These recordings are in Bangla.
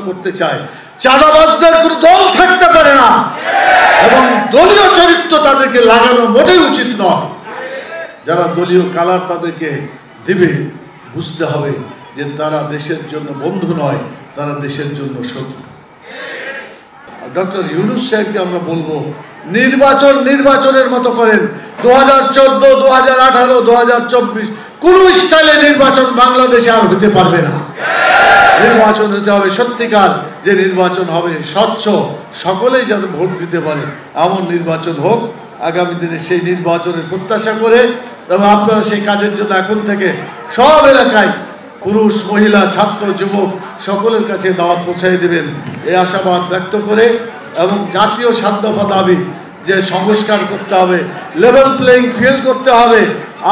করতে চায়, চাঁদাবাজদের কোনো দল থাকতে পারে না এবং দলীয় চরিত্র তাদেরকে লাগানো মোটেই উচিত নয়। যারা দলীয় কালার তাদেরকে দিবে, বুঝতে হবে যে তারা দেশের জন্য বন্ধু নয়, তারা দেশের জন্য শত্রু। ডক্টর ইউনূস সাহেবকে আমরা বলবো, নির্বাচনের মতো করেন। 2014, 2018, 2024 কোন স্টাইলে নির্বাচন বাংলাদেশে আর হতে পারবে না। নির্বাচন হতে হবে সত্যিকার, যে নির্বাচন হবে স্বচ্ছ, সকলেই যাতে ভোট দিতে পারে এমন নির্বাচন হোক। আগামী দিনে সেই নির্বাচনের প্রত্যাশা করে এবং আপনারা সেই কাজের জন্য এখন থেকে সব এলাকায় পুরুষ, মহিলা, ছাত্র, যুবক সকলের কাছে দাওয়াত পৌঁছাই দেবেন, এই আশাবাদ ব্যক্ত করে, এবং জাতীয় 7 দফা দাবি যে সংস্কার করতে হবে, লেভেল প্লেইং ফিল্ড করতে হবে,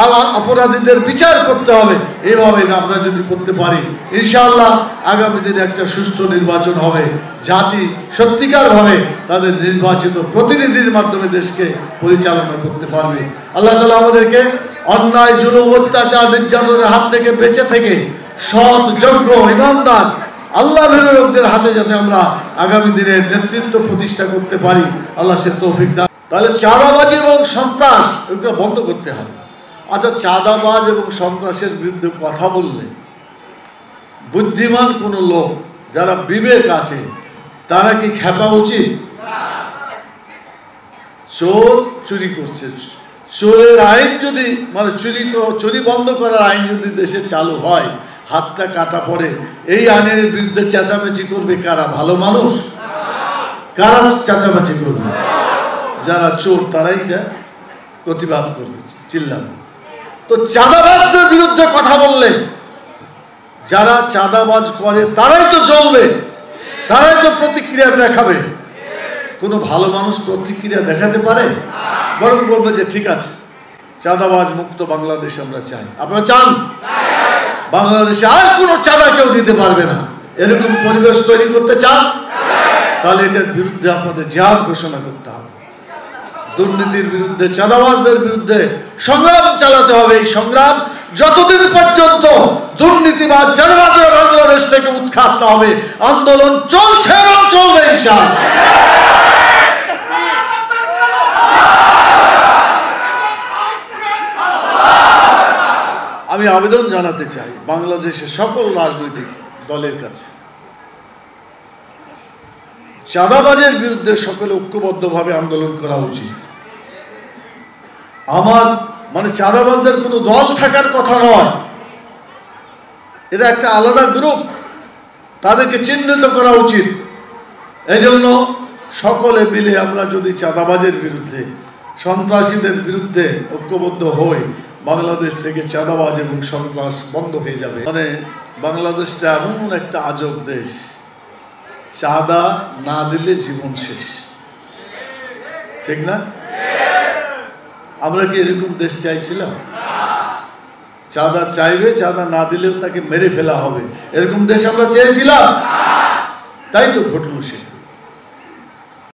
আর অপরাধীদের বিচার করতে হবে। এইভাবে আমরা যদি করতে পারি, ইনশাআল্লাহ আগামী দিনে একটা সুষ্ঠু নির্বাচন হবে। জাতি সত্যিকারভাবে তাদের নির্বাচিত প্রতিনিধির মাধ্যমে দেশকে পরিচালনা করতে পারবে। আল্লাহ তাআলা আমাদেরকে অন্যায়, জুলুম, অত্যাচার, নির্যাতনের হাত থেকে বেঁচে থেকে সৎ, যোগ্য, ইমানদার, আল্লাহ ভীরু লোকদের হাতে যাতে আমরা আগামী দিনে নেতৃত্ব প্রতিষ্ঠা করতে পারি, আল্লাহ সে তৌফিক দান। তাহলে চাঁদাবাজি এবং সন্ত্রাস এগুলো বন্ধ করতে হবে। আচ্ছা, চাঁদাবাজ এবং সন্ত্রাসের বিরুদ্ধে কথা বললে বুদ্ধিমান কোনো লোক, যারা বিবেক আছে, তারা কি খেপা উচিত? চোর চুরি করছে, চোরের আইন যদি, মানে চুরি বন্ধ করার আইন যদি দেশে চালু হয়, হাতটা কাটা পড়ে, এই আইনের বিরুদ্ধে চেঁচামেচি করবে কারা? ভালো মানুষ? কারা চেঁচামেচি করবে? যারা চোর, তারাই এটা প্রতিবাদ করবে, চিল্লাবে। তো চাঁদাবাজদের বিরুদ্ধে কথা বললে, যারা চাঁদাবাজ করে তারাই তো জ্বলবে, তারাই তো প্রতিক্রিয়া দেখাবে। কোনো ভালো মানুষ প্রতিক্রিয়া দেখাতে পারে? বরং বলবে যে ঠিক আছে, চাঁদাবাজ মুক্ত বাংলাদেশ আমরা চাই। আপনারা চান বাংলাদেশে আর কোনো চাঁদা কেউ দিতে পারবে না, এরকম পরিবেশ তৈরি করতে চান? তাহলে এটার বিরুদ্ধে আপনাদের জিহাদ ঘোষণা করতে হবে। দুর্নীতির বিরুদ্ধে, চাঁদাবাজদের বিরুদ্ধে সংগ্রাম চালাতে হবে। এই সংগ্রাম যতদিন পর্যন্ত দুর্নীতিবাজ, চাঁদাবাজরা বাংলাদেশ থেকে উৎখাত না হবে, আন্দোলন চলছে এবং চলবে ইনশাআল্লাহ। আমি আবেদন জানাতে চাই বাংলাদেশের সকল রাজনৈতিক দলের কাছে, চাঁদাবাজের বিরুদ্ধে সকলে ঐক্যবদ্ধভাবে আন্দোলন করা উচিত। আমার মানে চাঁদাবাজদের কোনো দল থাকার কথা নয়, এরা একটা আলাদা গ্রুপ, তাদেরকে চিহ্নিত করা উচিত। এই জন্য সকলে মিলে আমরা যদি চাঁদাবাজের বিরুদ্ধে, সন্ত্রাসীদের বিরুদ্ধে ঐক্যবদ্ধ হই, বাংলাদেশ থেকে চাঁদাবাজ এবং সন্ত্রাস বন্ধ হয়ে যাবে। মানে বাংলাদেশটা এমন একটা আজব দেশ, চাঁদা না দিলে জীবন শেষ, ঠিক না? আমরা কি এরকম দেশ চাইছিলাম? চাঁদা চাইবে, চাঁদা না দিলেও তাকে মেরে ফেলা হবে, এরকম দেশ আমরা চেয়েছিলাম? তাই তো ঘটল সে।